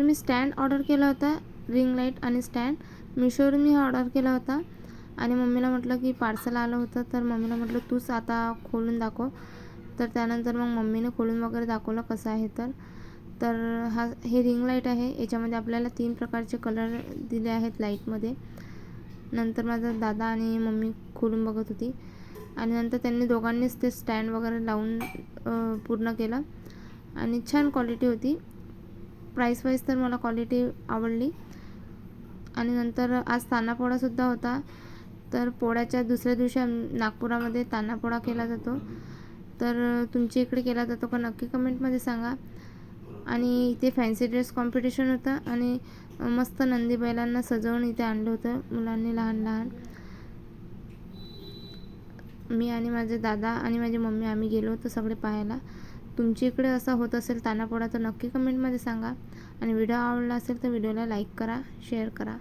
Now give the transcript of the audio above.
तर मी stand order केला होता, रिंग लाईट आणि स्टँड मिशोवरून मी ऑर्डर केला होता. आणि मम्मीला म्हटलं की पार्सल आलं होतं, तर मम्मीला म्हटलं तूच आता खोलून दाखव. तर त्यानंतर मग मम्मीने खोलून वगैरे दाखवलं कसं आहे. तर हे रिंग लाईट आहे. याच्यामध्ये आपल्याला 3 प्रकारचे कलर दिले आहेत लाईटमध्ये. नंतर माझा दादा आणि मम्मी खोलून बघत होती आणि नंतर त्यांनी दोघांनीच ते स्टँड वगैरे लावून पूर्ण केलं आणि छान क्वालिटी होती. प्राईस वाईज तर मला क्वालिटी आवडली. आणि नंतर आज तान्हापोळासुद्धा होता. तर पोळ्याच्या दुसऱ्या दिवशी नागपुरामध्ये तान्हापोळा केला जातो. तर तुमच्या इकडे केला जातो का नक्की कमेंटमध्ये सांगा. आणि इथे फॅन्सी ड्रेस कॉम्पिटिशन होतं आणि मस्त नंदी बैलांना सजवून इथे आणलं होतं मुलांनी लहान लहान. मी आणि माझे दादा आणि माझी मम्मी आम्ही गेलो होतो सगळे पाहायला. तुमच्या इकडे असा होत असेल तान्हापोळा तर नक्की कमेंटमध्ये सांगा. आणि व्हिडिओ आवडला असेल तर व्हिडिओला लाईक करा, शेअर करा.